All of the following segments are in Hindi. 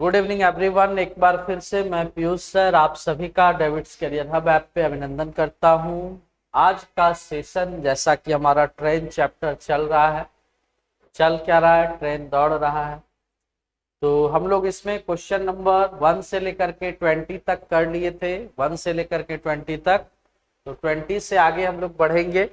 Good evening everyone. एक बार फिर से मैं पीयूष सर आप सभी का डेविड्स करियर हब ऐप पे अभिनंदन करता हूं। आज का सेशन जैसा कि हमारा ट्रेन चैप्टर चल रहा है, चल क्या रहा है, ट्रेन दौड़ रहा है। तो हम लोग इसमें क्वेश्चन नंबर 1 से लेकर के 20 तक कर लिए थे, 1 से लेकर के 20 तक। तो 20 से आगे हम लोग बढ़ेंगे।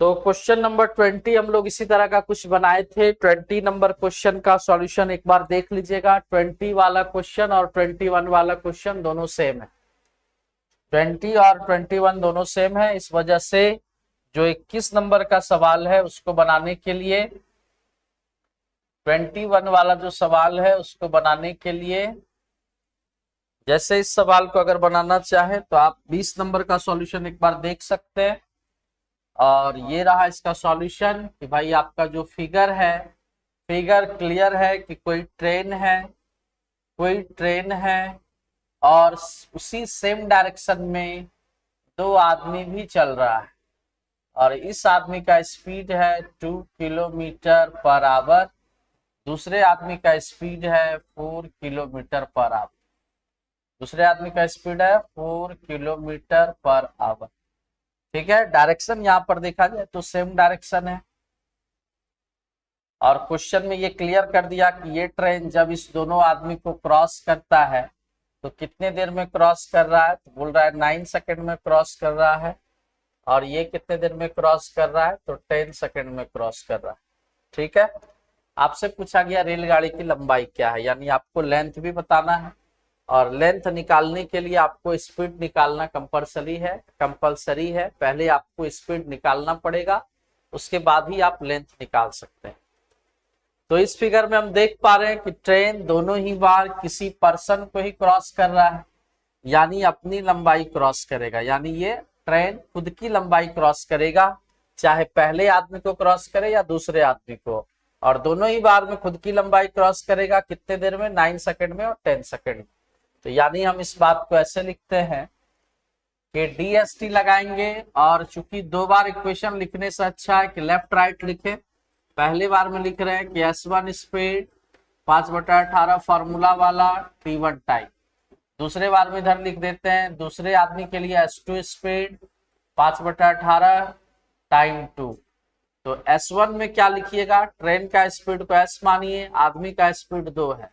तो क्वेश्चन नंबर 20 हम लोग इसी तरह का कुछ बनाए थे। 20 नंबर क्वेश्चन का सॉल्यूशन एक बार देख लीजिएगा। 20 वाला क्वेश्चन और 21 वाला क्वेश्चन दोनों सेम है। 20 और 21 दोनों सेम है। इस वजह से जो 21 नंबर का सवाल है उसको बनाने के लिए, 21 वाला जो सवाल है उसको बनाने के लिए, जैसे इस सवाल को अगर बनाना चाहे तो आप 20 नंबर का सॉल्यूशन एक बार देख सकते हैं। और ये रहा इसका सॉल्यूशन कि भाई आपका जो फिगर है, फिगर क्लियर है कि कोई ट्रेन है, कोई ट्रेन है और उसी सेम डायरेक्शन में दो आदमी भी चल रहा है और इस आदमी का स्पीड है 2 किलोमीटर पर आवर, दूसरे आदमी का स्पीड है 4 किलोमीटर पर आवर, दूसरे आदमी का स्पीड है 4 किलोमीटर पर आवर। ठीक है, डायरेक्शन यहाँ पर देखा जाए तो सेम डायरेक्शन है। और क्वेश्चन में ये क्लियर कर दिया कि ये ट्रेन जब इस दोनों आदमी को क्रॉस करता है तो कितने देर में क्रॉस कर रहा है, तो बोल रहा है 9 सेकंड में क्रॉस कर रहा है। और ये कितने देर में क्रॉस कर रहा है, तो 10 सेकंड में क्रॉस कर रहा है। ठीक है, आपसे पूछा गया रेलगाड़ी की लंबाई क्या है, यानी आपको लेंथ भी बताना है और लेंथ निकालने के लिए आपको स्पीड निकालना कंपलसरी है। पहले आपको स्पीड निकालना पड़ेगा, उसके बाद ही आप लेंथ निकाल सकते हैं। तो इस फिगर में हम देख पा रहे हैं कि ट्रेन दोनों ही बार किसी पर्सन को ही क्रॉस कर रहा है, यानी अपनी लंबाई क्रॉस करेगा, यानी ये ट्रेन खुद की लंबाई क्रॉस करेगा, चाहे पहले आदमी को क्रॉस करे या दूसरे आदमी को। और दोनों ही बार में खुद की लंबाई क्रॉस करेगा कितने देर में, 9 सेकंड में और 10 सेकंड में। तो यानी हम इस बात को ऐसे लिखते हैं कि DST लगाएंगे। और चूंकि दो बार इक्वेशन लिखने से अच्छा है कि लेफ्ट राइट लिखे। पहले बार में लिख रहे हैं कि S1 स्पीड 5/18 फार्मूला वाला T1 टाइम। दूसरे बार में इधर लिख देते हैं दूसरे आदमी के लिए S2 स्पीड 5/18 टाइम 2। तो S1 में क्या लिखिएगा, ट्रेन का स्पीड को S मानिए, आदमी का स्पीड 2 है,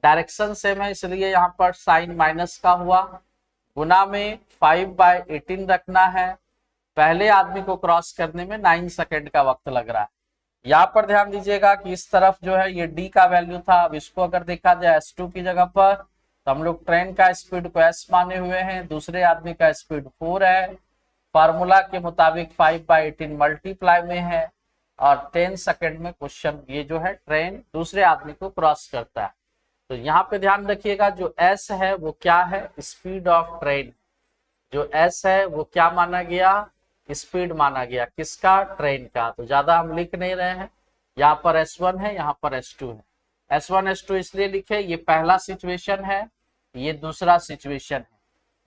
डायरेक्शन सेम है इसलिए यहाँ पर साइन माइनस का हुआ, गुना में 5/18 रखना है। पहले आदमी को क्रॉस करने में 9 सेकंड का वक्त लग रहा है। यहाँ पर ध्यान दीजिएगा कि इस तरफ जो है ये D का वैल्यू था, अब इसको अगर देखा जाए S2 की जगह पर तो हम लोग ट्रेन का स्पीड को S माने हुए हैं, दूसरे आदमी का स्पीड 4 है, फार्मूला के मुताबिक 5/18 मल्टीप्लाई में है और 10 सेकंड में क्वेश्चन ये जो है ट्रेन दूसरे आदमी को क्रॉस करता है। तो यहाँ पे ध्यान रखिएगा जो S है वो क्या है, स्पीड ऑफ ट्रेन। जो S है वो क्या माना गया, स्पीड माना गया, किसका, ट्रेन का। तो ज्यादा हम लिख नहीं रहे हैं, यहाँ पर S1 है, यहाँ पर S2 है। S1 S2 इसलिए लिखे, ये पहला सिचुएशन है, ये दूसरा सिचुएशन है।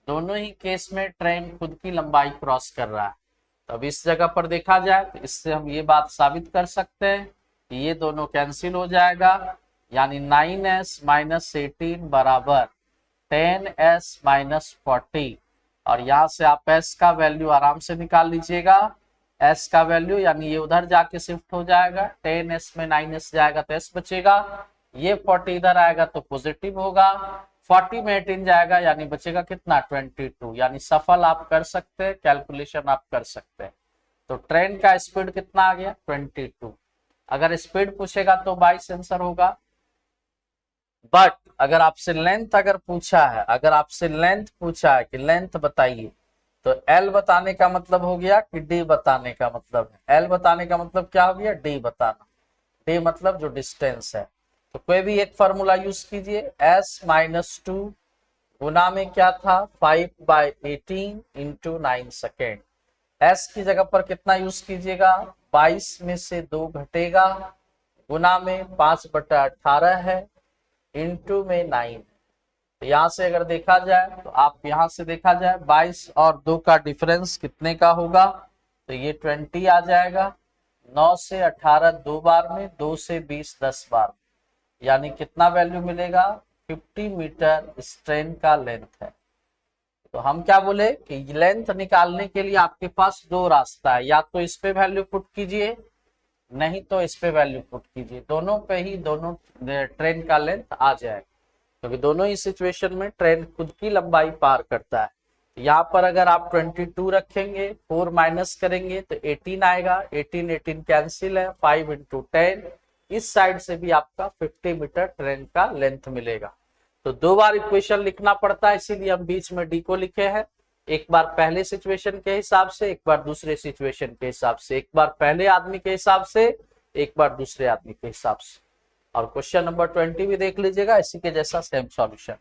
दोनों ही केस में ट्रेन खुद की लंबाई क्रॉस कर रहा है। तो अब इस जगह पर देखा जाए तो इससे हम ये बात साबित कर सकते हैं कि ये दोनों कैंसिल हो जाएगा, यानी 9S - 18 बराबर 10S - 40। और यहाँ से आप S का वैल्यू आराम से निकाल लीजिएगा। S का वैल्यू यानी ये उधर जाके शिफ्ट हो जाएगा, 10S में 9S जाएगा तो S बचेगा, ये 40 इधर आएगा तो पॉजिटिव होगा, 40 में 18 जाएगा यानी बचेगा कितना, 22। यानी सफल आप कर सकते हैं, कैलकुलेशन आप कर सकते हैं। तो ट्रेन का स्पीड कितना आ गया, 22। अगर स्पीड पूछेगा तो 22 आंसर होगा। बट अगर आपसे लेंथ अगर पूछा है, अगर आपसे लेंथ पूछा है कि लेंथ बताइए, तो L बताने का मतलब हो गया कि D बताने का मतलब है। L बताने का मतलब क्या हो गया, D बताना। D मतलब जो डिस्टेंस है। तो कोई भी एक फॉर्मूला यूज कीजिए, S - 2 गुना में क्या था 5/18 × 9 सेकेंड। S की जगह पर कितना यूज कीजिएगा, 22 में से 2 घटेगा, गुना में 5/18 है, इंटू में 9। तो यहाँ से अगर देखा जाए तो आप यहाँ से देखा जाए 22 और 2 का डिफरेंस कितने का होगा, तो ये 20 आ जाएगा। 9 से 18 2 बार में, 2 से 20 10 बार, यानी कितना वैल्यू मिलेगा, 50 मीटर इस ट्रेन का लेंथ है। तो हम क्या बोले कि लेंथ निकालने के लिए आपके पास दो रास्ता है, या तो इस पे वैल्यू पुट कीजिए, नहीं तो इस पे वैल्यू पुट कीजिए, दोनों पे ही दोनों ट्रेन का लेंथ आ जाएगा, क्योंकि दोनों ही सिचुएशन में ट्रेन खुद की लंबाई पार करता है। यहाँ पर अगर आप 22 रखेंगे, 4 माइनस करेंगे तो 18 आएगा, 18 कैंसिल है, 5 × 10, इस साइड से भी आपका 50 मीटर ट्रेन का लेंथ मिलेगा। तो दो बार इक्वेशन लिखना पड़ता है, इसीलिए हम बीच में डी को लिखे हैं, एक बार पहले सिचुएशन के हिसाब से, एक बार दूसरे सिचुएशन के हिसाब से, एक बार पहले आदमी के हिसाब से, एक बार दूसरे आदमी के हिसाब से। और क्वेश्चन नंबर 20 भी देख लीजिएगा, इसी के जैसा सेम सॉल्यूशन।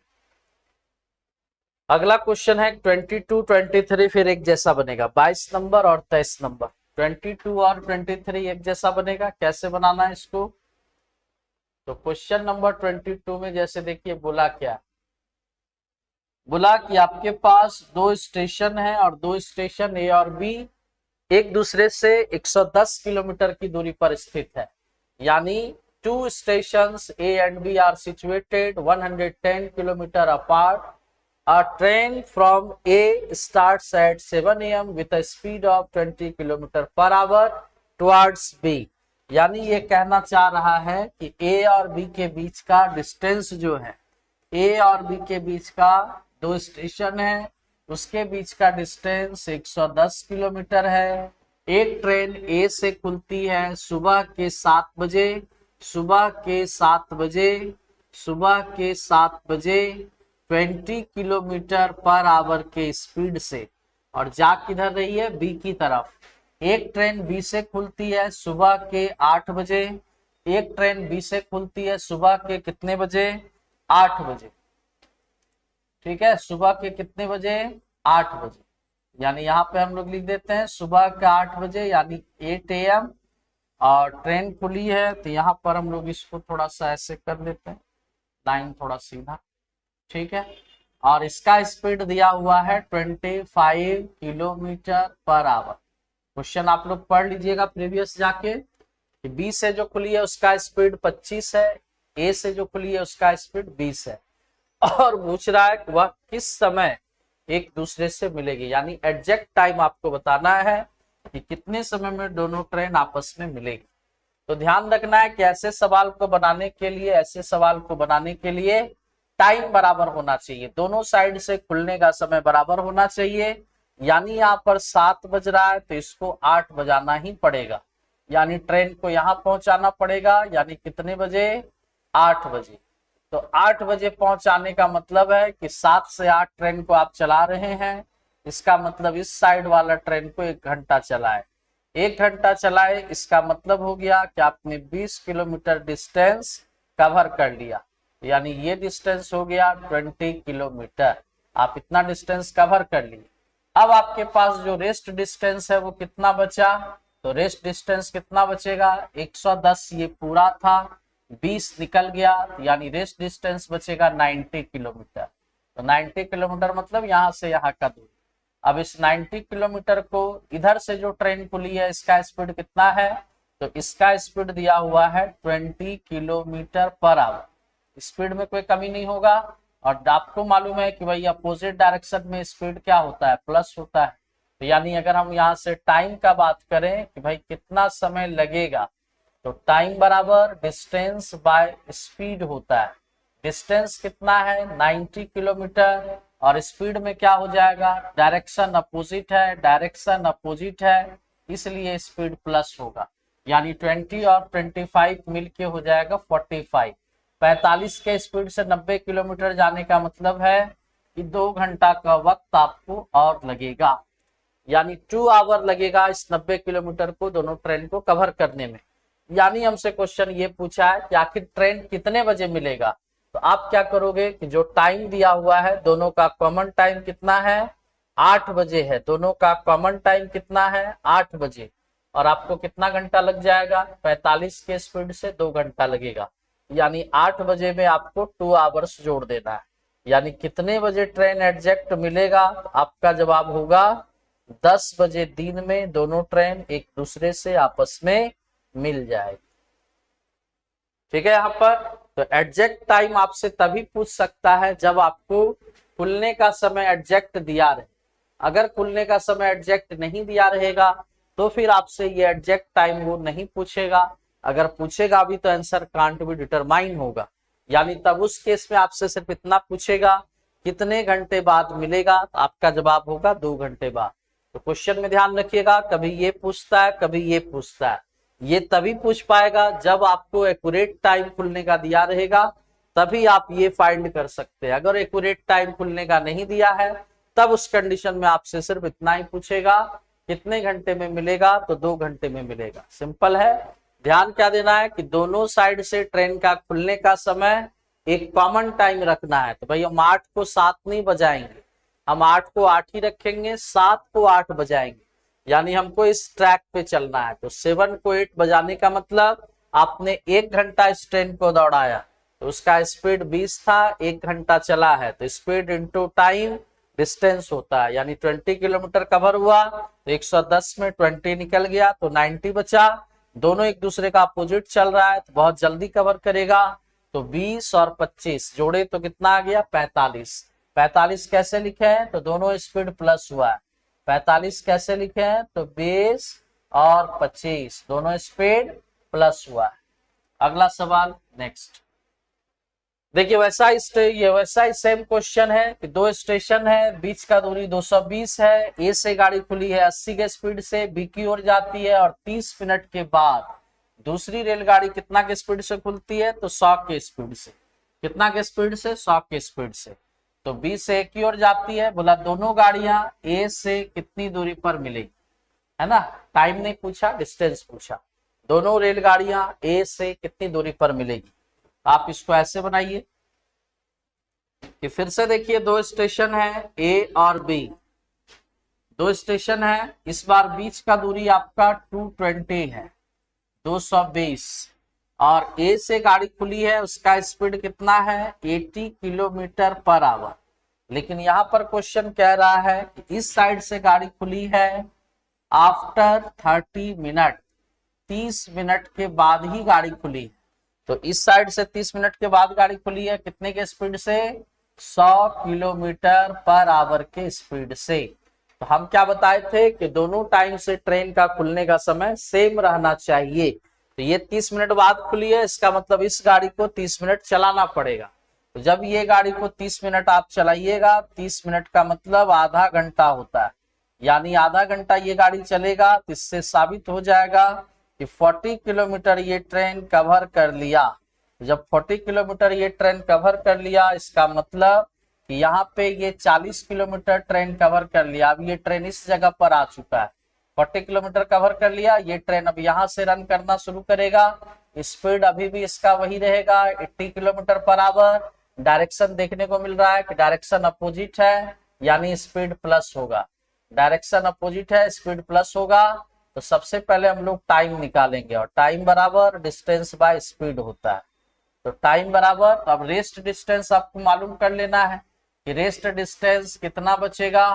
अगला क्वेश्चन है 22, 23 फिर एक जैसा बनेगा, 22 नंबर और 23 नंबर। 22 और 23 एक जैसा बनेगा, कैसे बनाना है इसको? तो क्वेश्चन नंबर 22 में जैसे देखिए बोला क्या, बोला कि आपके पास दो स्टेशन है और दो स्टेशन ए और बी एक दूसरे से 110 किलोमीटर की दूरी पर स्थित है, यानी two stations A and B are situated 110 kilometre apart. A train from A starts at 7 AM with a speed of 20 km/h towards B। यानी ये कहना चाह रहा है कि A और B के बीच का डिस्टेंस जो है, A और B के बीच का दो स्टेशन है, उसके बीच का डिस्टेंस 110 किलोमीटर है। एक ट्रेन A से खुलती है सुबह के 7 बजे, सुबह के 7 बजे, सुबह के 7 बजे 20 km/h के स्पीड से, और जा किधर रही है? बी की तरफ। एक ट्रेन बी से खुलती है सुबह के 8 बजे, एक ट्रेन बी से खुलती है सुबह के कितने बजे? 8 बजे। ठीक है, सुबह के कितने बजे? 8 बजे। यानी यहाँ पे हम लोग लिख देते हैं सुबह के 8 बजे यानी 8 AM, और ट्रेन खुली है तो यहाँ पर हम लोग इसको थोड़ा सा ऐसे कर लेते हैं, लाइन थोड़ा सीधा। ठीक है, और इसका स्पीड दिया हुआ है 25 km/h। क्वेश्चन आप लोग पढ़ लीजिएगा प्रीवियस जाके कि बी से जो खुली है उसका स्पीड 25 है, ए से जो खुली है उसका स्पीड 20 है, और पूछ रहा है कि वह किस समय एक दूसरे से मिलेगी, यानी एग्जैक्ट टाइम आपको बताना है कि कितने समय में दोनों ट्रेन आपस में मिलेगी। तो ध्यान रखना है कि ऐसे सवाल को बनाने के लिए टाइम बराबर होना चाहिए, दोनों साइड से खुलने का समय बराबर होना चाहिए। यानी यहाँ पर 7 बज रहा है तो इसको 8 बजाना ही पड़ेगा, यानी ट्रेन को यहाँ पहुंचाना पड़ेगा, यानी कितने बजे? 8 बजे। तो 8 बजे पहुंचाने का मतलब है कि 7 से 8 ट्रेन को आप चला रहे हैं, इसका मतलब इस साइड वाला ट्रेन को 1 घंटा चलाए, 1 घंटा चलाए, इसका मतलब हो गया कि आपने 20 किलोमीटर डिस्टेंस कवर कर लिया, यानी ये डिस्टेंस हो गया 20 किलोमीटर। आप इतना डिस्टेंस कवर कर लिए। अब आपके पास जो रेस्ट डिस्टेंस है वो कितना बचा? तो रेस्ट डिस्टेंस कितना बचेगा? 110 ये पूरा था, 20 निकल गया, यानी रेस्ट डिस्टेंस बचेगा 90 किलोमीटर। तो 90 किलोमीटर मतलब यहाँ से यहाँ का दूरी। अब इस 90 किलोमीटर को इधर से जो ट्रेन खुली है इसका स्पीड कितना है? तो इसका स्पीड दिया हुआ है 20 km/h। स्पीड में कोई कमी नहीं होगा, और आपको मालूम है कि भाई अपोजिट डायरेक्शन में स्पीड क्या होता है? प्लस होता है। तो यानी अगर हम यहाँ से टाइम का बात करें कि भाई कितना समय लगेगा, तो टाइम बराबर डिस्टेंस बाय स्पीड होता है। डिस्टेंस कितना है? 90 किलोमीटर, और स्पीड में क्या हो जाएगा? डायरेक्शन अपोजिट है, डायरेक्शन अपोजिट है, इसलिए स्पीड प्लस होगा, यानी 20 और 25 मिलके हो जाएगा 45। 45 के स्पीड से 90 किलोमीटर जाने का मतलब है कि 2 घंटा का वक्त आपको और लगेगा, यानी 2 आवर लगेगा इस 90 किलोमीटर को दोनों ट्रेन को कवर करने में। यानी हमसे क्वेश्चन ये पूछा है कि आखिर ट्रेन कितने बजे मिलेगा। तो आप क्या करोगे कि जो टाइम दिया हुआ है दोनों का कॉमन टाइम कितना है? 8 बजे है, दोनों का कॉमन टाइम कितना है? 8 बजे, और आपको कितना घंटा लग जाएगा? 45 के स्पीड से 2 घंटा लगेगा, यानी 8 बजे में आपको 2 आवर्स जोड़ देना है। यानी कितने बजे ट्रेन एग्जैक्ट मिलेगा? आपका जवाब होगा 10 बजे दिन में दोनों ट्रेन एक दूसरे से आपस में मिल जाएगी। ठीक है, यहाँ पर तो एग्जैक्ट टाइम आपसे तभी पूछ सकता है जब आपको खुलने का समय एग्जैक्ट दिया रहे। अगर खुलने का समय एग्जैक्ट नहीं दिया रहेगा तो फिर आपसे ये एग्जैक्ट टाइम वो नहीं पूछेगा। अगर पूछेगा भी तो आंसर कांट बी डिटरमाइन होगा, यानी तब उस केस में आपसे सिर्फ इतना पूछेगा कितने घंटे बाद मिलेगा, तो आपका जवाब होगा 2 घंटे बाद। तो क्वेश्चन में ध्यान रखिएगा, कभी ये पूछता है कभी ये पूछता है। ये तभी पूछ पाएगा जब आपको एक्यूरेट टाइम खुलने का दिया रहेगा, तभी आप ये फाइंड कर सकते हैं। अगर एक्यूरेट टाइम खुलने का नहीं दिया है तब उस कंडीशन में आपसे सिर्फ इतना ही पूछेगा कितने घंटे में मिलेगा, तो 2 घंटे में मिलेगा। सिंपल है। ध्यान क्या देना है कि दोनों साइड से ट्रेन का खुलने का समय एक कॉमन टाइम रखना है। तो भाई हम 8 को 7 नहीं बजाएंगे, हम 8 को 8 ही रखेंगे, 7 को 8 बजाएंगे, यानी हमको इस ट्रैक पे चलना है। तो 7 को 8 बजाने का मतलब आपने 1 घंटा इस ट्रेन को दौड़ाया, तो उसका स्पीड 20 था, 1 घंटा चला है, तो स्पीड इंटू टाइम डिस्टेंस होता है, यानी 20 किलोमीटर कवर हुआ तो 110 में 20 निकल गया तो 90 बचा। दोनों एक दूसरे का अपोजिट चल रहा है तो बहुत जल्दी कवर करेगा। तो 20 और 25 जोड़े तो कितना आ गया 45। 45 कैसे लिखे हैं, तो दोनों स्पीड प्लस हुआ है। 45 कैसे लिखे हैं, तो 20 और 25 दोनों स्पीड प्लस हुआ है। अगला सवाल नेक्स्ट देखिए, वैसा ही सेम क्वेश्चन है कि 2 स्टेशन है, बीच का दूरी 220 है। ए से गाड़ी खुली है 80 के स्पीड से, बी की ओर जाती है और 30 मिनट के बाद दूसरी रेलगाड़ी कितना के स्पीड से खुलती है, तो 100 के स्पीड से। कितना के स्पीड से, 100 के स्पीड से। तो बी से ए की ओर जाती है, बोला दोनों गाड़ियां ए से कितनी दूरी पर मिलेगी, है ना। टाइम नहीं पूछा, डिस्टेंस पूछा। दोनों रेलगाड़ियां ए से कितनी दूरी पर मिलेगी। आप इसको ऐसे बनाइए कि फिर से देखिए 2 स्टेशन है ए और बी, 2 स्टेशन है। इस बार बीच का दूरी आपका 220 है, 220, और ए से गाड़ी खुली है, उसका स्पीड कितना है 80 किलोमीटर पर आवर। लेकिन यहां पर क्वेश्चन कह रहा है कि इस साइड से गाड़ी खुली है आफ्टर 30 मिनट, 30 मिनट के बाद ही गाड़ी खुली है। तो इस साइड से 30 मिनट के बाद गाड़ी खुली है, कितने के स्पीड से, 100 किलोमीटर पर आवर के स्पीड से। तो हम क्या बताए थे कि दोनों टाइम से ट्रेन का खुलने का समय सेम रहना चाहिए। तो ये 30 मिनट बाद खुली है, इसका मतलब इस गाड़ी को 30 मिनट चलाना पड़ेगा। तो जब ये गाड़ी को 30 मिनट आप चलाइएगा, 30 मिनट का मतलब आधा घंटा होता है, यानी आधा घंटा ये गाड़ी चलेगा। तो इससे साबित हो जाएगा कि 40 किलोमीटर ये ट्रेन कवर कर लिया। जब 40 किलोमीटर ये ट्रेन कवर कर लिया, इसका मतलब कि यहाँ पे ये 40 किलोमीटर ट्रेन कवर कर लिया। अब ये ट्रेन इस जगह पर आ चुका है, 40 किलोमीटर कवर कर लिया। ये ट्रेन अब यहाँ से रन करना शुरू करेगा। स्पीड अभी भी इसका वही रहेगा 80 किलोमीटर पर आवर। डायरेक्शन देखने को मिल रहा है कि डायरेक्शन अपोजिट है, यानी स्पीड प्लस होगा। डायरेक्शन अपोजिट है, स्पीड प्लस होगा। तो सबसे पहले हम लोग टाइम निकालेंगे, और टाइम बराबर डिस्टेंस बाय स्पीड होता है। तो टाइम बराबर, तो अब रेस्ट डिस्टेंस आपको मालूम कर लेना है कि रेस्ट डिस्टेंस कितना बचेगा।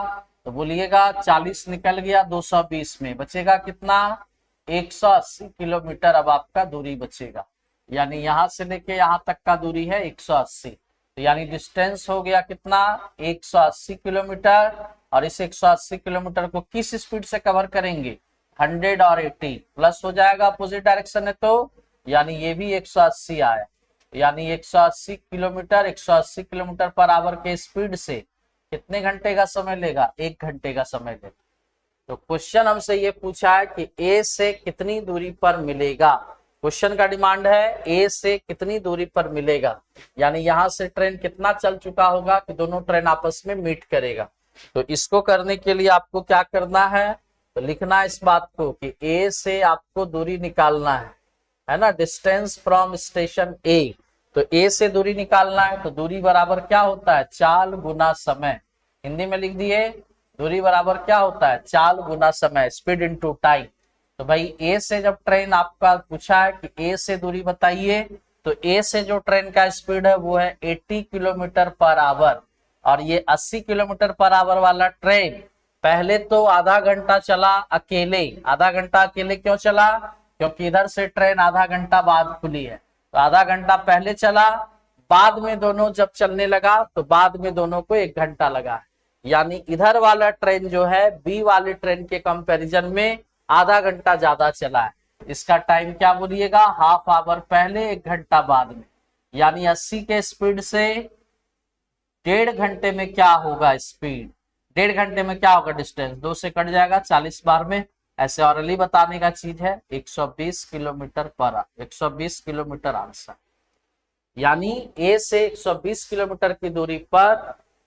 तो बोलिएगा 40 निकल गया 220 में, बचेगा कितना 180 किलोमीटर अब आपका दूरी बचेगा। यानी यहां से लेके यहां तक का दूरी है 180। तो यानी डिस्टेंस हो गया कितना 180 किलोमीटर। और इस 180 किलोमीटर को किस स्पीड से कवर करेंगे, 100 और 80 प्लस हो जाएगा, अपोजिट डायरेक्शन है तो, यानी ये भी 180 आया। यानी 180 किलोमीटर 180 किलोमीटर पर आवर के स्पीड से कितने घंटे का समय लेगा, 1 घंटे का समय लेगा। तो क्वेश्चन हमसे ये पूछा है कि ए से कितनी दूरी पर मिलेगा। क्वेश्चन का डिमांड है ए से कितनी दूरी पर मिलेगा, यानी यहां से ट्रेन कितना चल चुका होगा कि दोनों ट्रेन आपस में मीट करेगा। तो इसको करने के लिए आपको क्या करना है, तो लिखना है इस बात को कि ए से आपको दूरी निकालना है ना, डिस्टेंस फ्रॉम स्टेशन ए। तो ए से दूरी निकालना है, तो दूरी बराबर क्या होता है, चाल गुना समय। हिंदी में लिख दिए, दूरी बराबर क्या होता है, चाल गुना समय, स्पीड इनटू टाइम। तो भाई ए से जब ट्रेन आपका पूछा है कि ए से दूरी बताइए, तो ए से जो ट्रेन का स्पीड है वो है 80 किलोमीटर पर आवर। और ये 80 किलोमीटर पर आवर वाला ट्रेन पहले तो आधा घंटा चला अकेले। आधा घंटा अकेले क्यों चला, क्योंकि इधर से ट्रेन आधा घंटा बाद खुली है। तो आधा घंटा पहले चला, बाद में दोनों जब चलने लगा तो बाद में दोनों को 1 घंटा लगा, यानी इधर वाला ट्रेन जो है बी वाले ट्रेन के कंपैरिजन में आधा घंटा ज्यादा चला है। इसका टाइम क्या बोलिएगा, हाफ आवर पहले 1 घंटा बाद में, यानी 80 के स्पीड से 1.5 घंटे में क्या होगा स्पीड, 1.5 घंटे में क्या होगा डिस्टेंस, 2 से कट जाएगा 40 बार में। ऐसे ऑरली बताने का चीज है 120 kilometre per hour, 120 kilometre answer, यानी ए से 120 किलोमीटर की दूरी पर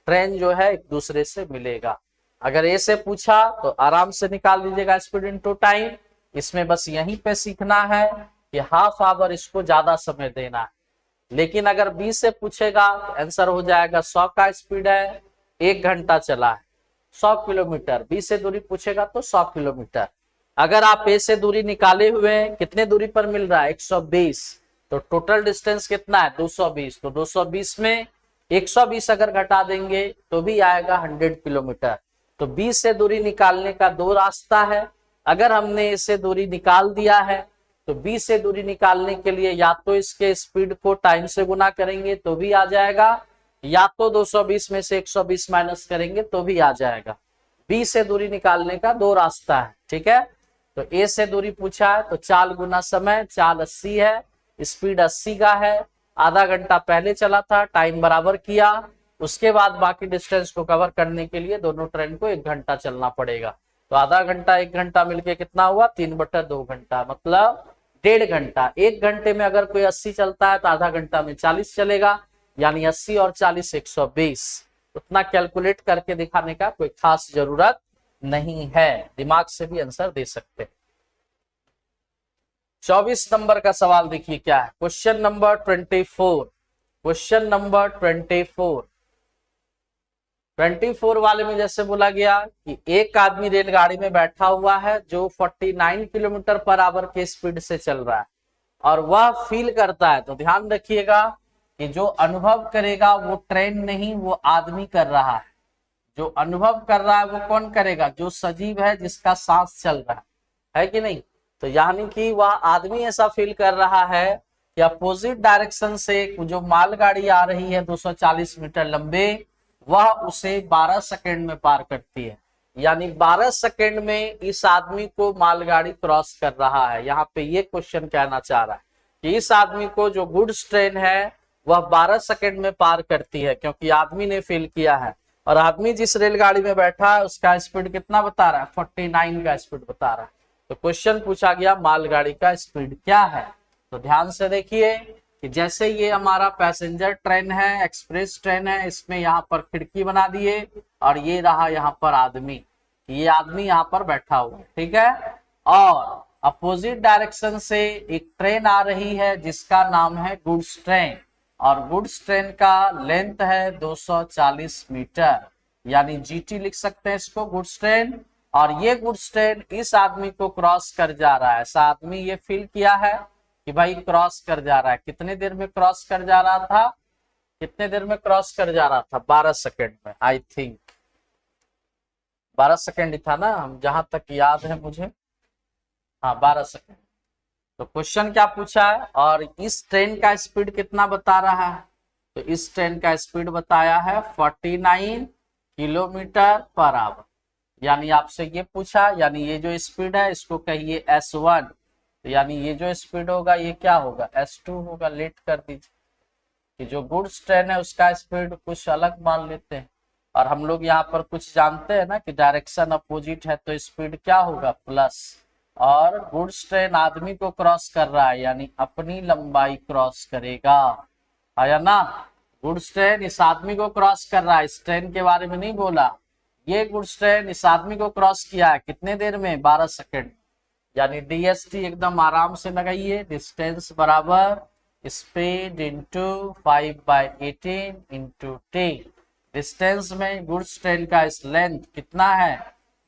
ट्रेन जो है एक दूसरे से मिलेगा। अगर ए से पूछा तो आराम से निकाल लीजिएगा स्पीड इनटू टाइम। इसमें बस यहीं पे सीखना है कि हाफ आवर इसको ज्यादा समय देना है। लेकिन अगर बी से पूछेगा तो आंसर हो जाएगा 100 का स्पीड है, 1 घंटा चला है, 100 किलोमीटर। बी से दूरी पूछेगा तो 100 किलोमीटर। अगर आप ए से दूरी निकाले हुए हैं, कितने दूरी पर मिल रहा है 120, तो टोटल डिस्टेंस कितना है 220, तो 220 में 120 अगर घटा देंगे तो भी आएगा 100 किलोमीटर। तो बी से दूरी निकालने का 2 रास्ता है। अगर हमने ए से दूरी निकाल दिया है तो बी से दूरी निकालने के लिए या तो इसके स्पीड को टाइम से गुना करेंगे तो भी आ जाएगा, या तो 220 में से 120 माइनस करेंगे तो भी आ जाएगा। बी से दूरी निकालने का 2 रास्ता है, ठीक है। तो ए से दूरी पूछा है तो 4 गुना समय, 4 80 है, स्पीड 80 का है, आधा घंटा पहले चला था, टाइम बराबर किया, उसके बाद बाकी डिस्टेंस को कवर करने के लिए दोनों ट्रेन को 1 घंटा चलना पड़ेगा। तो आधा घंटा 1 घंटा मिलके कितना हुआ 3/2 घंटा, मतलब 1.5 घंटा। 1 घंटे में अगर कोई 80 चलता है तो आधा घंटा में 40 चलेगा, यानी 80 और 40 120। उतना कैलकुलेट करके दिखाने का कोई खास जरूरत नहीं है, दिमाग से भी आंसर दे सकते हैं। 24 नंबर का सवाल देखिए क्या है, क्वेश्चन नंबर 24। क्वेश्चन नंबर 24 वाले में जैसे बोला गया कि एक आदमी रेलगाड़ी में बैठा हुआ है जो 49 किलोमीटर पर आवर के स्पीड से चल रहा है और वह फील करता है। तो ध्यान रखिएगा कि जो अनुभव करेगा वो ट्रेन नहीं, वो आदमी कर रहा है। जो अनुभव कर रहा है वो कौन करेगा, जो सजीव है, जिसका सांस चल रहा है कि नहीं। तो यानी कि वह आदमी ऐसा फील कर रहा है कि अपोजिट डायरेक्शन से जो मालगाड़ी आ रही है 240 मीटर लंबे, वह उसे 12 सेकंड में पार करती है। यानी 12 सेकंड में इस आदमी को मालगाड़ी क्रॉस कर रहा है। यहाँ पे ये क्वेश्चन कहना चाह रहा है कि इस आदमी को जो गुड्स ट्रेन है वह 12 सेकंड में पार करती है, क्योंकि आदमी ने फील किया है। और आदमी जिस रेलगाड़ी में बैठा है उसका स्पीड कितना बता रहा है, 49 का स्पीड बता रहा है। तो क्वेश्चन पूछा गया मालगाड़ी का स्पीड क्या है। तो ध्यान से देखिए कि जैसे ये हमारा पैसेंजर ट्रेन है, एक्सप्रेस ट्रेन है, इसमें यहाँ पर खिड़की बना दिए और ये रहा यहाँ पर आदमी, ये आदमी यहाँ पर बैठा हुआ है, ठीक है। और अपोजिट डायरेक्शन से एक ट्रेन आ रही है जिसका नाम है गुड्स ट्रेन, और गुड्स ट्रेन का लेंथ है 240 मीटर, यानी जीटी लिख सकते हैं इसको, गुड्स ट्रेन। और ये गुड्स ट्रेन इस आदमी को क्रॉस कर जा रहा है। ऐसा आदमी ये फील किया है कि भाई क्रॉस कर जा रहा है। कितने देर में क्रॉस कर जा रहा था, कितने देर में क्रॉस कर जा रहा था, 12 सेकंड में। आई थिंक 12 सेकंड ही था ना, हम जहां तक याद है मुझे, हाँ 12 सेकंड। तो क्वेश्चन क्या पूछा है, और इस ट्रेन का स्पीड कितना बता रहा है, तो इस ट्रेन का स्पीड बताया है 49 किलोमीटर पर आवर। यानी आपसे ये पूछा, यानी ये जो स्पीड है इसको कहिए S1, तो यानी ये जो स्पीड होगा ये क्या होगा, S2 होगा। लेट कर दीजिए कि जो गुड्स ट्रेन है उसका स्पीड कुछ अलग मान लेते हैं, और हम लोग यहाँ पर कुछ जानते हैं ना कि डायरेक्शन अपोजिट है तो स्पीड क्या होगा प्लस। और गुड्स ट्रेन आदमी को क्रॉस कर रहा है, यानी अपनी लंबाई क्रॉस करेगा, आया ना। गुड्स ट्रेन इस आदमी को क्रॉस कर रहा है, इस ट्रेन के बारे में नहीं बोला। ये गुड्स ट्रेन इस आदमी को क्रॉस किया है कितने देर में, 12 सेकंड। यानी DST एकदम आराम से लगाइए, डिस्टेंस बराबर speed into 5/18 into t। Distance में गुड्स ट्रेन का इस लेंथ कितना है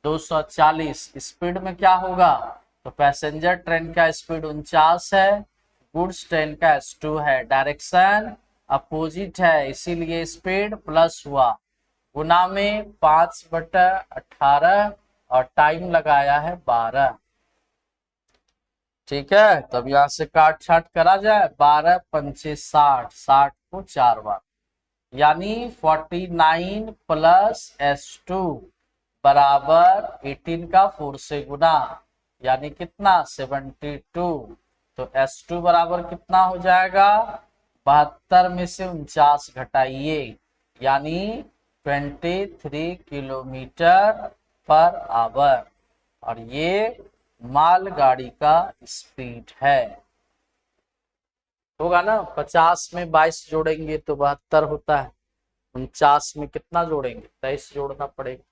240, स्पीड में क्या होगा, तो पैसेंजर ट्रेन का स्पीड 49 है, गुड्स ट्रेन का S2 है, डायरेक्शन अपोजिट है, इसीलिए स्पीड प्लस हुआ, गुना में 5/18 और टाइम लगाया है 12। ठीक है, तब यहाँ से काट छाट करा जाए, 12 पंचे 60, 60 को 4 बार, यानी 49 प्लस S2 बराबर 18 का 4 से गुना, यानी कितना 72। तो S2 बराबर कितना हो जाएगा, 72 में से 49 घटाइए, यानी 23 किलोमीटर पर आवर। और ये मालगाड़ी का स्पीड है। होगा ना, 50 में 22 जोड़ेंगे तो 72 होता है, 49 में कितना जोड़ेंगे, 23 जोड़ना पड़ेगा।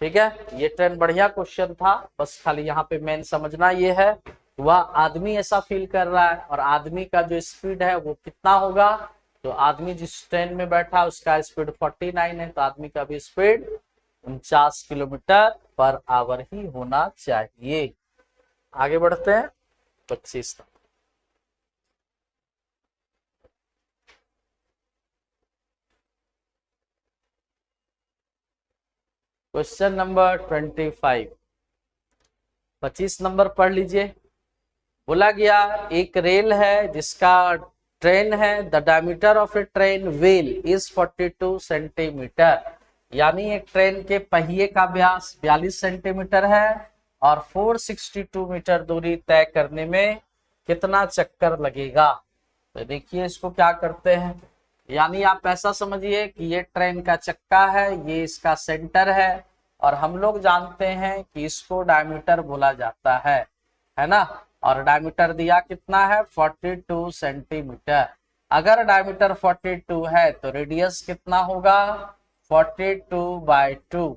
ठीक है, ये ट्रेन बढ़िया क्वेश्चन था, बस खाली यहाँ पे मेन समझना ये है, वह आदमी ऐसा फील कर रहा है और आदमी का जो स्पीड है वो कितना होगा। तो आदमी जिस ट्रेन में बैठा उसका स्पीड 49 है, तो आदमी का भी स्पीड 49 किलोमीटर पर आवर ही होना चाहिए। आगे बढ़ते हैं 25 तक। क्वेश्चन नंबर 25, 25 नंबर पढ़ लीजिए। बोला गया एक रेल है जिसका ट्रेन है, the diameter of A train wheel is 42 centimetre, यानी एक ट्रेन के पहिए का व्यास 42 सेंटीमीटर है और 462 मीटर दूरी तय करने में कितना चक्कर लगेगा। तो देखिए इसको क्या करते हैं, यानी आप ऐसा समझिए कि ये ट्रेन का चक्का है, ये इसका सेंटर है, और हम लोग जानते हैं कि इसको डायमीटर बोला जाता है ना। और डायमीटर दिया कितना है 42 सेंटीमीटर। अगर डायमीटर 42 है तो रेडियस कितना होगा 42/2,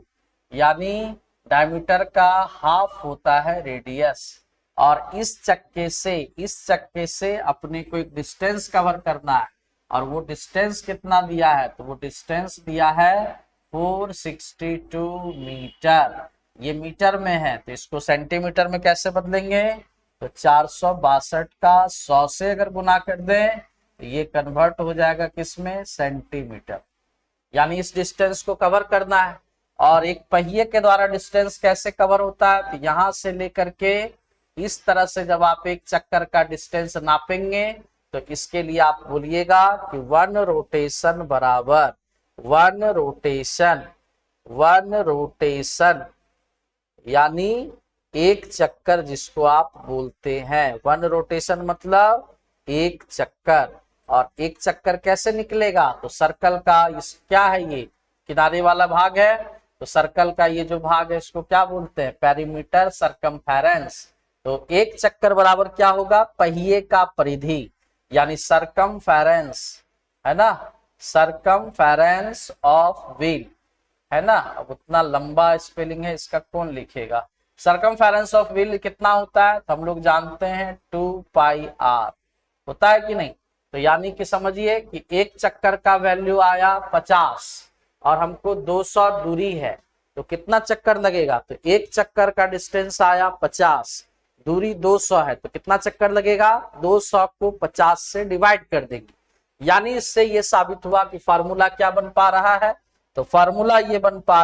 यानी डायमीटर का हाफ होता है रेडियस। और इस चक्के से अपने को एक डिस्टेंस कवर करना है, और वो डिस्टेंस कितना दिया है, तो वो डिस्टेंस दिया है 462 मीटर। ये मीटर में है तो इसको सेंटीमीटर में कैसे बदलेंगे, तो 462 का 100 से अगर गुना कर दें तो ये कन्वर्ट हो जाएगा किसमें, सेंटीमीटर। यानी इस डिस्टेंस को कवर करना है। और एक पहिए के द्वारा डिस्टेंस कैसे कवर होता है, तो यहां से लेकर के इस तरह से जब आप एक चक्कर का डिस्टेंस नापेंगे तो इसके लिए आप बोलिएगा कि 1 रोटेशन बराबर 1 रोटेशन, यानी एक चक्कर जिसको आप बोलते हैं 1 रोटेशन मतलब एक चक्कर। और एक चक्कर कैसे निकलेगा, तो सर्कल का इस क्या है, ये किनारे वाला भाग है, तो सर्कल का ये जो भाग है इसको क्या बोलते हैं, पेरीमीटर सरकमफेरेंस। तो एक चक्कर बराबर क्या होगा, पहिए का परिधि, यानी सरकमफेरेंस, है ना, सरकमफेरेंस ऑफ व्हील, है ना। अब उतना लंबा स्पेलिंग है इसका कौन लिखेगा। सरकमफेरेंस ऑफ व्हील कितना होता है, तो हम लोग जानते हैं 2πr होता है कि नहीं। तो यानी कि समझिए कि एक चक्कर का वैल्यू आया 50 और हमको 200 दूरी है, तो कितना चक्कर लगेगा, तो एक चक्कर का डिस्टेंस आया 50, दूरी 200 है, तो कितना चक्कर लगेगा, 200 को 50 से डिवाइड कर देंगे। यानी इससे ये साबित हुआ कि फार्मूला क्या बन पा रहा है, तो फार्मूला ये बन पा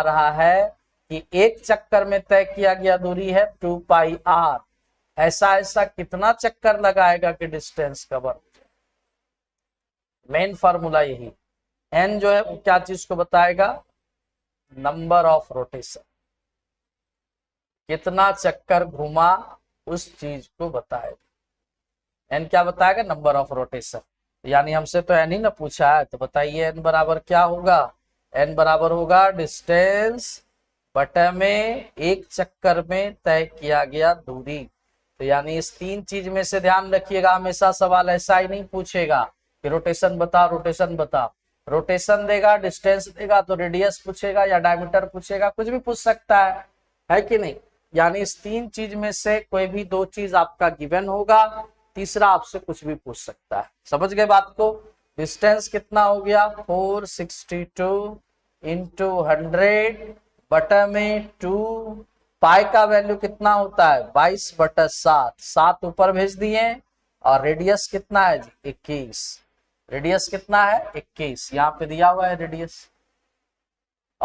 रहा है कि एक चक्कर में तय किया गया दूरी है 2πr, ऐसा कितना चक्कर लगाएगा कि डिस्टेंस कवर हो जाए। मेन फार्मूला यही, एन जो है वो क्या चीज को बताएगा, नंबर ऑफ रोटेशन, कितना चक्कर घुमा उस चीज को बताएगा। एन क्या बताएगा, नंबर ऑफ रोटेशन। यानी हमसे तो एन ही ना पूछा है, तो बताइए एन बराबर क्या होगा, एन बराबर होगा डिस्टेंस बटे में एक चक्कर में तय किया गया दूरी। तो यानी इस तीन चीज में से ध्यान रखिएगा, हमेशा सवाल ऐसा ही नहीं पूछेगा कि रोटेशन बता, रोटेशन देगा, डिस्टेंस देगा तो रेडियस पूछेगा या डायमीटर पूछेगा, कुछ भी पूछ सकता है कि नहीं। यानी इस तीन चीज में से कोई भी दो चीज आपका गिवन होगा, तीसरा आपसे कुछ भी पूछ सकता है। समझ गए बात को। डिस्टेंस कितना हो गया 462 इंटू 100 बटा में 2, पाई का वैल्यू कितना होता है 22/7, 7 ऊपर भेज दिए। और रेडियस कितना है जी 21, रेडियस कितना है 21, यहाँ पे दिया हुआ है रेडियस।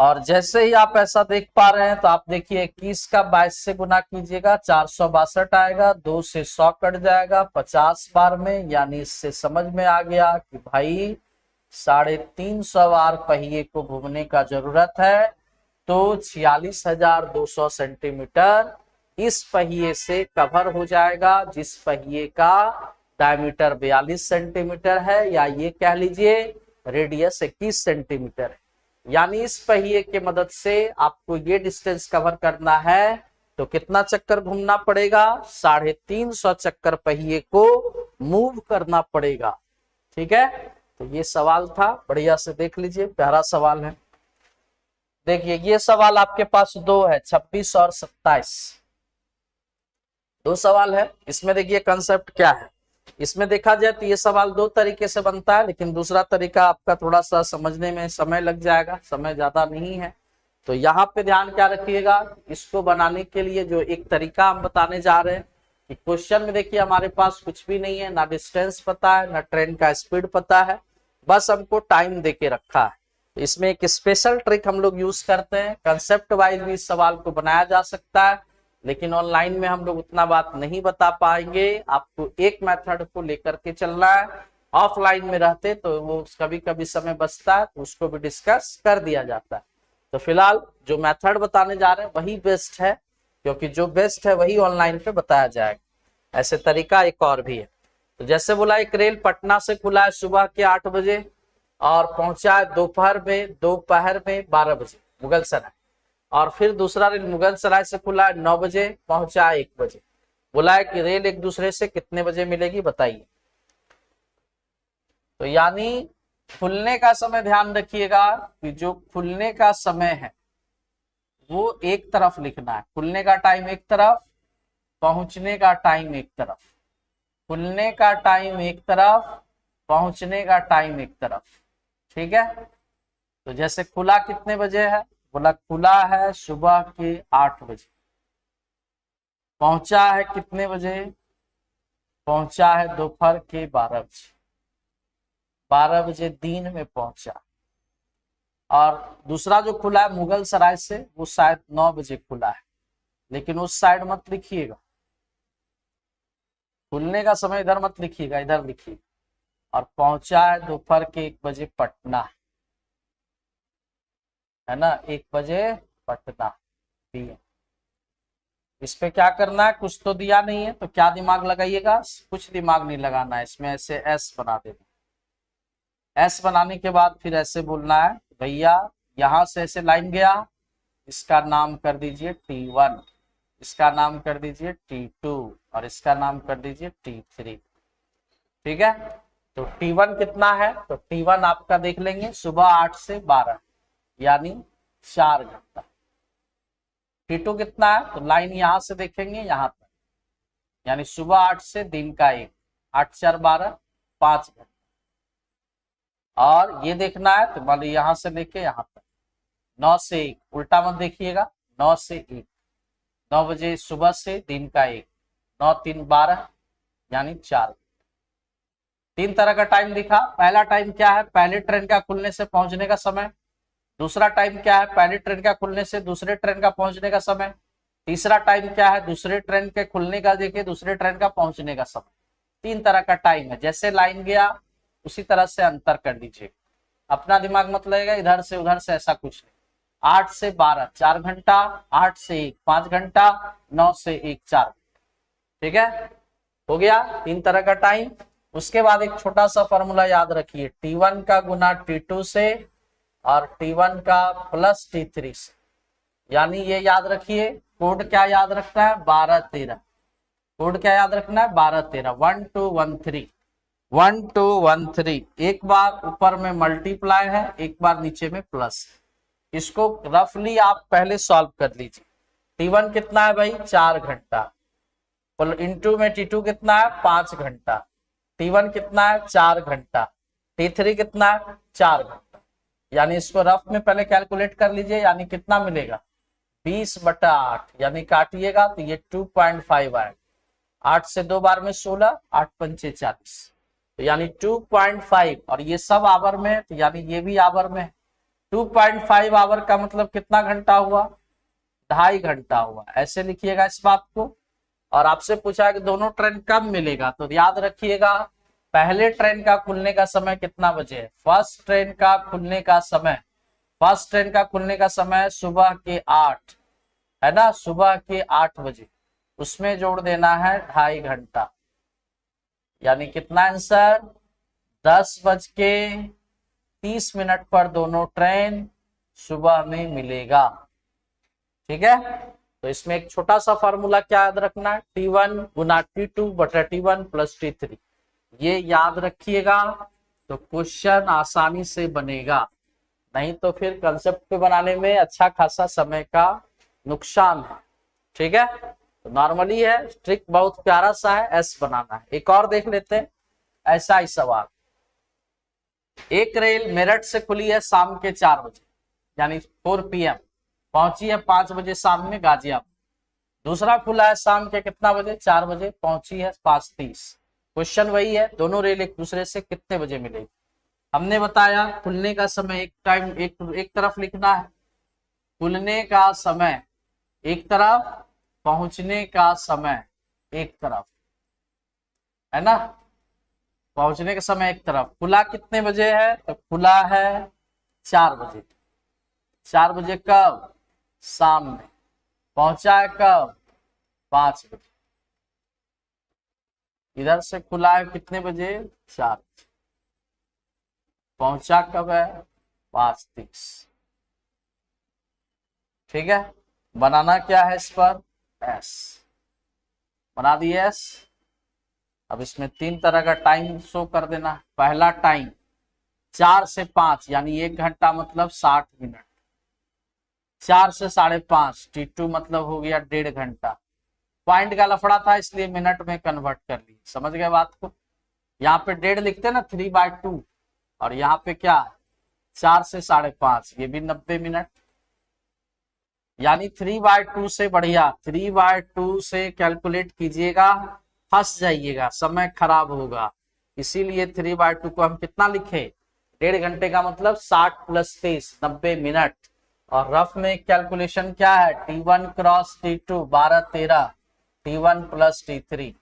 और जैसे ही आप ऐसा देख पा रहे हैं तो आप देखिए 21 का 22 से गुना कीजिएगा 462 आएगा, 2 से 100 कट जाएगा 50 बार में, यानी इससे समझ में आ गया कि भाई 350 बार पहिए को घूमने का जरूरत है। तो 46,200 सेंटीमीटर इस पहिए से कवर हो जाएगा, जिस पहिए का डायमीटर 42 सेंटीमीटर है, या ये कह लीजिए रेडियस 21 सेंटीमीटर है। यानी इस पहिए के मदद से आपको ये डिस्टेंस कवर करना है तो कितना चक्कर घूमना पड़ेगा? 350 चक्कर पहिए को मूव करना पड़ेगा। ठीक है, तो ये सवाल था, बढ़िया से देख लीजिए, प्यारा सवाल है। देखिए ये सवाल आपके पास दो है, 26 और 27, दो सवाल है। इसमें देखिए कंसेप्ट क्या है। इसमें देखा जाए तो ये सवाल दो तरीके से बनता है, लेकिन दूसरा तरीका आपका थोड़ा सा समझने में समय लग जाएगा, समय ज्यादा नहीं है। तो यहाँ पे ध्यान क्या रखिएगा, इसको बनाने के लिए जो एक तरीका हम बताने जा रहे हैं कि क्वेश्चन में देखिए हमारे पास कुछ भी नहीं है, ना डिस्टेंस पता है, ना ट्रेन का स्पीड पता है, बस हमको टाइम दे के रखा है। तो इसमें एक स्पेशल ट्रिक हम लोग यूज करते हैं, कंसेप्ट वाइज भी इस सवाल को बनाया जा सकता है, लेकिन ऑनलाइन में हम लोग उतना बात नहीं बता पाएंगे। आपको एक मेथड को लेकर के चलना है, ऑफलाइन में रहते तो वो कभी कभी समय बचता है तो उसको भी डिस्कस कर दिया जाता है। तो फिलहाल जो मेथड बताने जा रहे हैं वही बेस्ट है, क्योंकि जो बेस्ट है वही ऑनलाइन पे बताया जाएगा। ऐसे तरीका एक और भी है। तो जैसे बोला, एक रेल पटना से खुला है सुबह के 8 बजे और पहुंचा है दोपहर में 12 बजे मुगलसराय, और फिर दूसरा रेल मुगलसराय से खुला है 9 बजे, पहुंचा 1 बजे। बोला है कि रेल एक दूसरे से कितने बजे मिलेगी बताइए। तो यानी खुलने का समय ध्यान रखिएगा कि जो खुलने का समय है वो एक तरफ लिखना है, खुलने का टाइम एक तरफ, पहुंचने का टाइम एक तरफ, खुलने का टाइम एक तरफ, पहुंचने का टाइम एक तरफ। ठीक है, तो जैसे खुला कितने बजे है, बोला खुला है सुबह के 8 बजे, पहुंचा है कितने बजे, पहुंचा है दोपहर के 12 बजे, 12 बजे दिन में पहुंचा। और दूसरा जो खुला है मुगल सराय से, वो शायद 9 बजे खुला है, लेकिन उस साइड मत लिखिएगा, खुलने का समय इधर मत लिखिएगा, इधर लिखिएगा। और पहुंचा है दोपहर के 1 बजे पटना, है ना, 1 बजे पटना PM। इस पे क्या करना है, कुछ तो दिया नहीं है तो क्या दिमाग लगाइएगा, कुछ दिमाग नहीं लगाना है, इसमें ऐसे एस बना देना। एस बनाने के बाद फिर ऐसे बोलना है, भैया यहां से ऐसे लाइन गया, इसका नाम कर दीजिए T1, इसका नाम कर दीजिए T2 और इसका नाम कर दीजिए T3। ठीक है, तो T1 कितना है, तो T1 आपका देख लेंगे सुबह 8 से 12 यानी 4 घंटा। T2 कितना है, तो लाइन यहां से देखेंगे यहां तक, यानी सुबह 8 से दिन का 1, 8 4 12, 5 घंटा। और ये देखना है तो मान लीजिए यहां से लेके यहां तक 9 से 1, उल्टा मत देखिएगा, 9 से 1, 9 बजे सुबह से दिन का 1, 9 3 12 यानी 4। 3 तरह का टाइम दिखा। पहला टाइम क्या है, पहले ट्रेन का खुलने से पहुंचने का समय। दूसरा टाइम क्या है, पहले ट्रेन का खुलने से दूसरे ट्रेन का पहुंचने का समय। तीसरा टाइम क्या है, दूसरे ट्रेन के खुलने का देखिए दूसरे ट्रेन का पहुंचने का समय। 3 तरह का टाइम है, जैसे लाइन गया उसी तरह से अंतर कर दीजिए, अपना दिमाग मत लगेगा इधर से उधर से, ऐसा कुछ नहीं। 8 से 12 4 घंटा, 8 से 1 5 घंटा, 9 से 1 4 घंटा। ठीक है, हो गया 3 तरह का टाइम। उसके बाद एक छोटा सा फॉर्मूला याद रखिए, T1 का गुना T2 से और T1 का प्लस T3 से, यानी ये याद रखिए, कोड क्या याद रखना है, 12 13। कोड क्या याद रखना है, 12 13, 1 2 1 3, 1 2 1 3। एक बार ऊपर में मल्टीप्लाई है, एक बार नीचे में प्लस। इसको रफली आप पहले सॉल्व कर लीजिए। T1 कितना है भाई, 4 घंटा, इंटू में T2 कितना है, 5 घंटा। T1 कितना है, 4 घंटा। T3 कितना है, 4 घंटा। यानी इसको रफ में पहले कैलकुलेट कर लीजिए, यानी कितना मिलेगा, 20/8, यानी काटिएगा तो ये 2.5 आएगा। 8 से 2 बार में 16, 8 पंचे 40, तो यानी 2.5। और ये सब आवर में, तो यानी ये भी आवर में, 2.5 आवर का मतलब कितना घंटा हुआ, 2.5 घंटा हुआ। ऐसे लिखिएगा इस बात को। और आपसे पूछा है कि दोनों ट्रेन कब मिलेगा, तो याद रखिएगा पहले ट्रेन का खुलने का समय कितना बजे है। फर्स्ट ट्रेन का खुलने का समय, फर्स्ट ट्रेन का खुलने का समय सुबह के 8 है ना, सुबह के 8 बजे। उसमें जोड़ देना है 2.5 घंटा, यानी कितना आंसर, 10:30 पर दोनों ट्रेन सुबह में मिलेगा। ठीक है, तो इसमें एक छोटा सा फॉर्मूला क्या याद रखना है, T1 गुना T2 बटा T1 प्लस T3, ये याद रखिएगा तो क्वेश्चन आसानी से बनेगा। नहीं तो फिर कंसेप्ट पे बनाने में अच्छा खासा समय का नुकसान है। ठीक है, तो नॉर्मली है, ट्रिक बहुत प्यारा सा है, एस बनाना है। एक और देख लेते हैं ऐसा ही सवाल। एक रेल मेरठ से खुली है शाम के 4 बजे यानी 4 PM, पहुंची है 5 बजे शाम में गाजियाबाद। दूसरा खुला है शाम के कितना बजे, 4 बजे, पहुंची है 5:30। क्वेश्चन वही है, दोनों रेल एक दूसरे से कितने बजे मिलेगी। हमने बताया खुलने का समय एक टाइम एक तरफ लिखना है, खुलने का समय एक तरफ, पहुंचने का समय एक तरफ, है ना। पहुंचने का समय एक तरफ, खुला कितने बजे है, तो खुला है 4 बजे। 4 बजे कब, शाम में। पहुंचा है कब, 5 बजे। इधर से खुला है कितने बजे, 4 बजे। पहुंचा कब है, 5:30। ठीक है, बनाना क्या है इस पर, एस बना दिए एस। अब इसमें 3 तरह का टाइम शो कर देना। पहला टाइम 4 से 5 यानी 1 घंटा मतलब 60 मिनट। 4 से 5:30 T2 मतलब हो गया 1.5 घंटा। पॉइंट का लफड़ा था इसलिए मिनट में कन्वर्ट कर लिया, समझ गए बात को। यहाँ पे 1.5 लिखते ना 3/2, और यहाँ पे क्या 4 से 5:30, ये भी 90 मिनट। यानी 3/2 से बढ़िया 3/2 से कैलकुलेट कीजिएगा, फंस जाइएगा, समय खराब होगा। इसीलिए 3/2 को हम कितना लिखे, 1.5 घंटे का मतलब 60 + 30 90 मिनट। और रफ में कैलकुलेशन क्या है, T1 cross T2 12-13, T1 + T3,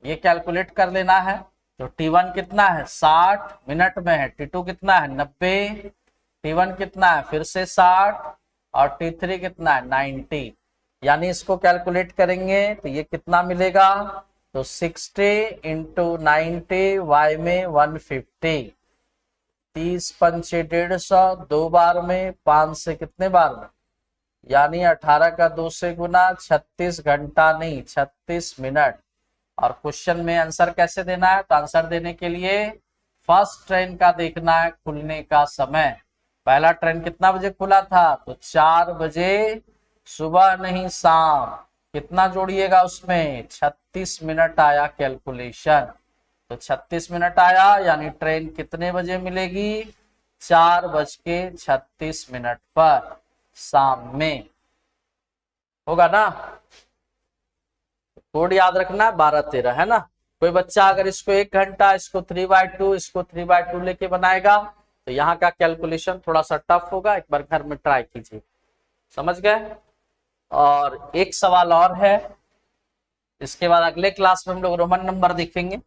ये कैलकुलेट कर लेना है। तो T1 कितना है 60 मिनट में है, T2 कितना है 90, T1 कितना है फिर से 60 और T3 कितना है 90। यानी इसको कैलकुलेट करेंगे तो ये कितना मिलेगा, तो 60 × 90 y में 150, 30 × 5 150, 2 बार में 5 से कितने बार में, यानी 18 का 2 से गुना, 36 घंटा नहीं 36 मिनट। और क्वेश्चन में आंसर कैसे देना है, तो आंसर देने के लिए फर्स्ट ट्रेन का देखना है खुलने का समय। पहला ट्रेन कितना बजे खुला था, तो 4 बजे सुबह नहीं शाम। कितना जोड़िएगा उसमें, 36 मिनट आया कैलकुलेशन। तो 36 मिनट आया, यानी ट्रेन कितने बजे मिलेगी, 4:36 पर शाम में, होगा ना। कोड याद रखना 12-13 है ना। कोई बच्चा अगर इसको 1 घंटा, इसको 3/2, इसको 3/2 लेके बनाएगा तो यहाँ का कैलकुलेशन थोड़ा सा टफ होगा, एक बार घर में ट्राई कीजिए, समझ गए। और एक सवाल और है, इसके बाद अगले क्लास में हम लोग रोमन नंबर देखेंगे।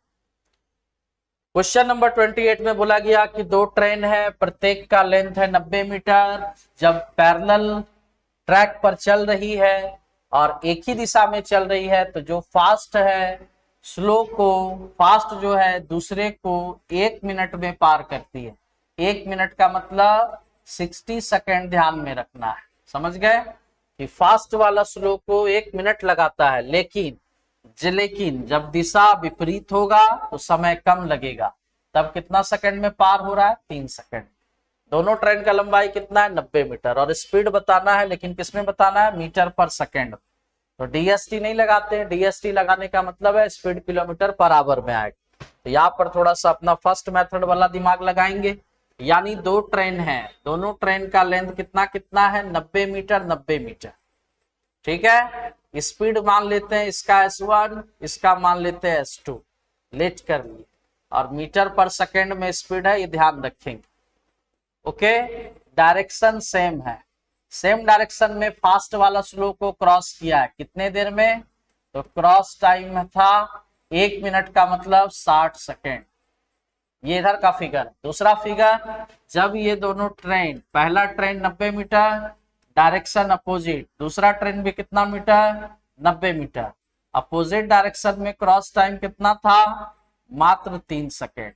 क्वेश्चन नंबर 28 में बोला गया कि 2 ट्रेन है, प्रत्येक का लेंथ है 90 मीटर। जब पैरेलल ट्रैक पर चल रही है और एक ही दिशा में चल रही है, तो जो फास्ट है स्लो को, फास्ट जो है दूसरे को 1 मिनट में पार करती है। 1 मिनट का मतलब 60 सेकेंड, ध्यान में रखना है, समझ गए कि फास्ट वाला स्लो को 1 मिनट लगाता है, लेकिन जब दिशा विपरीत होगा तो समय कम लगेगा। तब कितना सेकंड में पार हो रहा है, 3 सेकंड। दोनों ट्रेन का लंबाई कितना है 90 मीटर, और स्पीड बताना है, लेकिन किसमें बताना है, मीटर पर सेकंड। तो DST नहीं लगाते हैं, DST लगाने का मतलब है स्पीड किलोमीटर पर आवर में आएगा। तो यहाँ पर थोड़ा सा अपना फर्स्ट मेथड वाला दिमाग लगाएंगे। यानी 2 ट्रेन है, दोनों ट्रेन का लेंथ कितना कितना है, 90 मीटर 90 मीटर। ठीक है, स्पीड मान लेते हैं इसका S1, इसका मान लेते हैं S2, लेट कर लिए। और मीटर पर सेकंड में स्पीड है, ये ध्यान रखेंगे। ओके, डायरेक्शन सेम है, सेम डायरेक्शन में फास्ट वाला स्लो को क्रॉस किया है कितने देर में, तो क्रॉस टाइम था 1 मिनट का मतलब 60 सेकेंड। ये इधर का फिगर। दूसरा फिगर, जब ये दोनों ट्रेन, पहला ट्रेन 90 मीटर डायरेक्शन अपोजिट, दूसरा ट्रेन भी कितना मीटर 90 मीटर, अपोजिट डायरेक्शन में क्रॉस टाइम कितना था, मात्र 3 सेकेंड।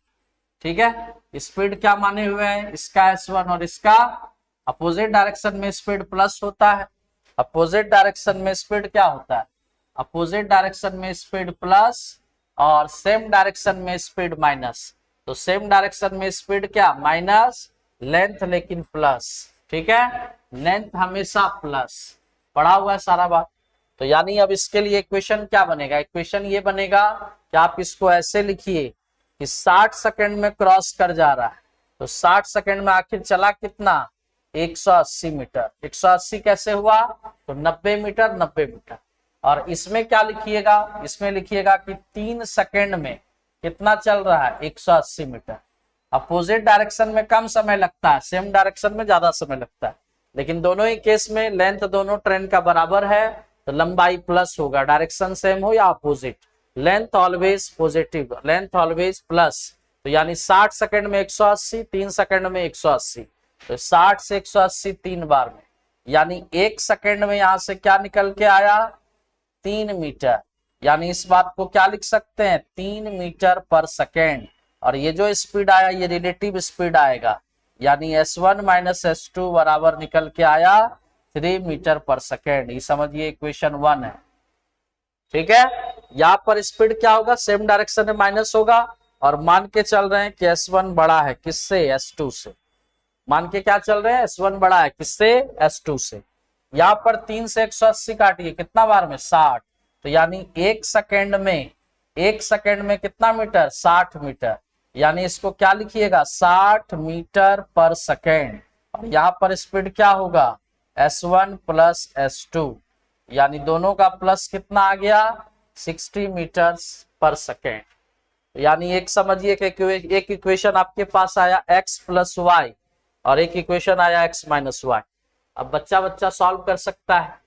ठीक है, स्पीड क्या माने हुए हैं, इसका S1 और इसका, अपोजिट डायरेक्शन में स्पीड प्लस होता है, अपोजिट डायरेक्शन में स्पीड क्या होता है, अपोजिट डायरेक्शन में स्पीड प्लस और सेम डायरेक्शन में स्पीड माइनस। तो सेम डायरेक्शन में स्पीड क्या माइनस, लेंथ लेकिन प्लस। ठीक है, लेंथ हमेशा प्लस, पढ़ा हुआ है सारा बात। तो यानी अब इसके लिए इक्वेशन क्या बनेगा, इक्वेशन ये बनेगा कि आप इसको ऐसे लिखिए कि 60 सेकंड में क्रॉस कर जा रहा है, तो 60 सेकंड में आखिर चला कितना, 180 मीटर। 180 कैसे हुआ, तो 90 मीटर 90 मीटर। और इसमें क्या लिखिएगा, इसमें लिखिएगा कि 3 सेकंड में कितना चल रहा है, 180 मीटर। अपोजिट डायरेक्शन में कम समय लगता है, सेम डायरेक्शन में ज्यादा समय लगता है, लेकिन दोनों ही केस में लेंथ दोनों ट्रेन का बराबर है, तो लंबाई प्लस होगा, डायरेक्शन सेम हो या opposite, length always positive, length always plus. तो यानी 60 सेकंड में 180, 3 सेकंड में 180, तो 60 से 180 3 बार में, यानी 1 सेकंड में यहां से क्या निकल के आया, 3 मीटर। यानी इस बात को क्या लिख सकते हैं, 3 मीटर पर सेकेंड। और ये जो स्पीड आया ये रिलेटिव स्पीड आएगा, यानी S1 माइनस S2 बराबर निकल के आया 3 मीटर पर सेकेंड। ये समझिए इक्वेशन 1 है। ठीक है, यहाँ पर स्पीड क्या होगा, सेम डायरेक्शन में माइनस होगा, और मान के चल रहे हैं कि S1 बड़ा है किससे, S2 से। मान के क्या चल रहे हैं, S1 बड़ा है किससे, S2 से। यहाँ पर 3 से 180 काटिए कितना बार में, 60। तो यानी 1 सेकेंड में, 1 सेकेंड में कितना मीटर, 60 मीटर। यानी इसको क्या लिखिएगा, 60 मीटर पर सेकेंड। और यहाँ पर स्पीड क्या होगा, S1 प्लस S2, यानी दोनों का प्लस कितना आ गया, 60 मीटर पर सेकेंड। यानी एक समझिए कि एक इक्वेशन आपके पास आया x प्लस वाई, और एक इक्वेशन आया x माइनस वाई। अब बच्चा बच्चा सॉल्व कर सकता है,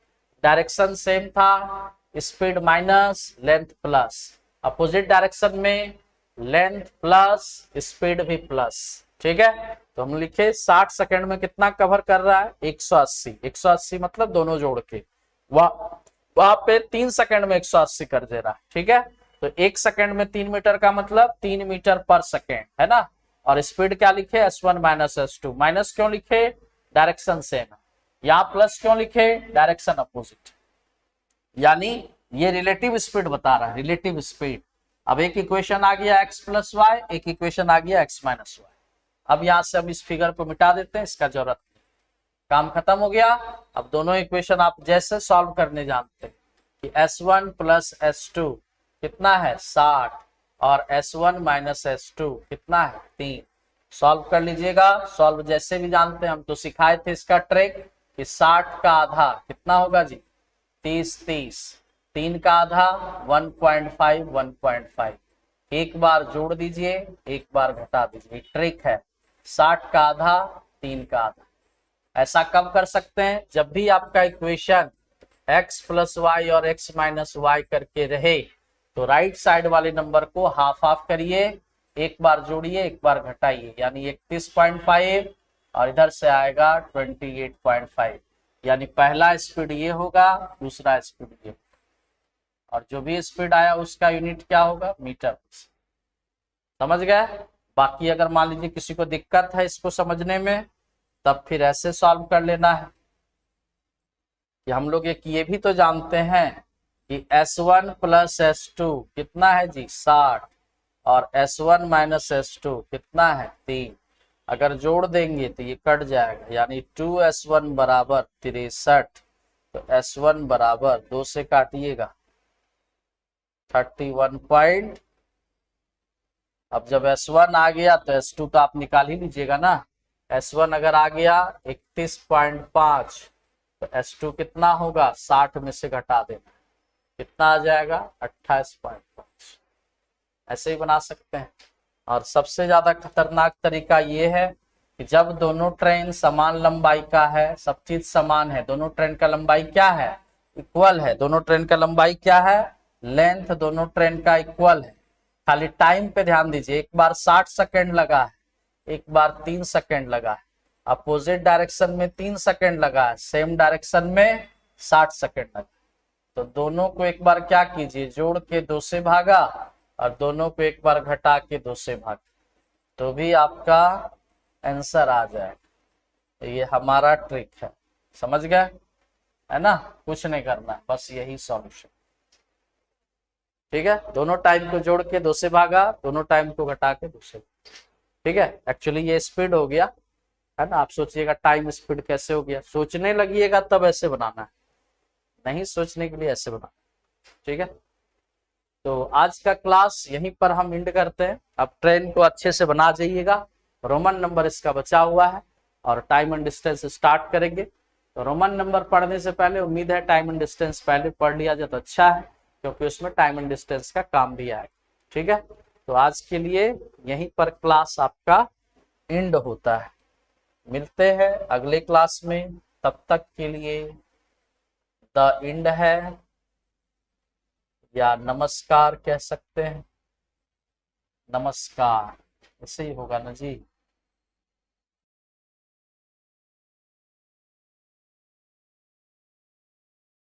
डायरेक्शन सेम था, speed minus length plus, opposite direction में लेंथ प्लस स्पीड भी प्लस। ठीक है, तो हम लिखे 60 सेकंड में कितना कवर कर रहा है, 180। 180 मतलब दोनों जोड़ के, वहां पे 3 सेकंड में 180 कर दे रहा है। ठीक है, तो 1 सेकंड में 3 मीटर का मतलब 3 मीटर पर सेकंड है ना। और स्पीड क्या लिखे, S1 माइनस S2। माइनस क्यों लिखे, डायरेक्शन सेम है। यहाँ प्लस क्यों लिखे, डायरेक्शन अपोजिट। यानी ये रिलेटिव स्पीड बता रहा है, रिलेटिव स्पीड। अब एक इक्वेशन आ गया x प्लस वाई, एक इक्वेशन आ गया x माइनस वाई। अब यहां से हम इस फिगर को मिटा देते हैं, इसका जरूरत नहीं, काम खत्म हो गया। अब दोनों इक्वेशन आप जैसे सॉल्व करने जानते हैं कि S1 प्लस S2 कितना है, 60, और S1 माइनस S2 कितना है, 3। सॉल्व कर लीजिएगा। सॉल्व जैसे भी जानते हैं, हम तो सिखाए थे इसका ट्रिक कि 60 का आधा कितना होगा जी, 30 30, 3 का आधा 1.5 1.5, एक बार जोड़ दीजिए एक बार घटा दीजिए, ट्रिक है। 60 का आधा 3 का आधा। ऐसा कब कर सकते हैं, जब भी आपका इक्वेशन x प्लस वाई और x माइनस वाई करके रहे, तो राइट साइड वाले नंबर को हाफ हाफ करिए, एक बार जोड़िए एक बार घटाइए, यानी 31.5 और इधर से आएगा 28.5। यानी पहला स्पीड ये होगा, दूसरा स्पीड ये, और जो भी स्पीड आया उसका यूनिट क्या होगा, मीटर। समझ गए। बाकी अगर मान लीजिए किसी को दिक्कत है इसको समझने में, तब फिर ऐसे सॉल्व कर लेना है कि हम लोग ये भी तो जानते हैं कि S1 प्लस S2 कितना है जी, 60, और S1 माइनस S2 कितना है, 3। अगर जोड़ देंगे तो ये कट जाएगा, यानी 2S1 बराबर 63। तो S1 बराबर 2 से काटिएगा 31 अब जब S1 आ गया तो S2 तो आप निकाल ही लीजिएगा ना। S1 अगर आ गया 31.5, तो S2 कितना होगा, 60 में से घटा देना, कितना आ जाएगा, 28.5। ऐसे ही बना सकते हैं। और सबसे ज्यादा खतरनाक तरीका ये है कि जब दोनों ट्रेन समान लंबाई का है, सब चीज समान है, दोनों ट्रेन का लंबाई क्या है, इक्वल है, दोनों ट्रेन का लंबाई क्या है, लेंथ दोनों ट्रेन का इक्वल है। खाली टाइम पे ध्यान दीजिए, एक बार 60 सेकेंड लगा है, एक बार 3 सेकेंड लगा है, अपोजिट डायरेक्शन में 3 सेकेंड लगा है, सेम डायरेक्शन में 60 सेकेंड लगा। तो दोनों को एक बार क्या कीजिए, जोड़ के 2 से भागा और दोनों को एक बार घटा के 2 से भागा, तो भी आपका आंसर आ जाए। तो ये हमारा ट्रिक है, समझ गए, है ना, कुछ नहीं करना है, बस यही सॉल्यूशन। ठीक है, दोनों टाइम को जोड़ के 2 से भागा, दोनों टाइम को घटा के 2 से। ठीक है, एक्चुअली ये स्पीड हो गया, है ना। आप सोचिएगा टाइम स्पीड कैसे हो गया, सोचने लगिएगा तब ऐसे बनाना है, नहीं सोचने के लिए ऐसे बनाना। ठीक है, तो आज का क्लास यहीं पर हम एंड करते हैं। अब ट्रेन को अच्छे से बना जाइएगा, रोमन नंबर इसका बचा हुआ है और टाइम एंड डिस्टेंस स्टार्ट करेंगे। तो रोमन नंबर पढ़ने से पहले उम्मीद है टाइम एंड डिस्टेंस पहले पढ़ लिया जाए तो अच्छा है, क्योंकि उसमें टाइम एंड डिस्टेंस का काम भी आएगा। ठीक है, तो आज के लिए यहीं पर क्लास आपका एंड होता है। मिलते हैं अगले क्लास में, तब तक के लिए द एंड है या नमस्कार कह सकते हैं, नमस्कार, ऐसे ही होगा ना जी।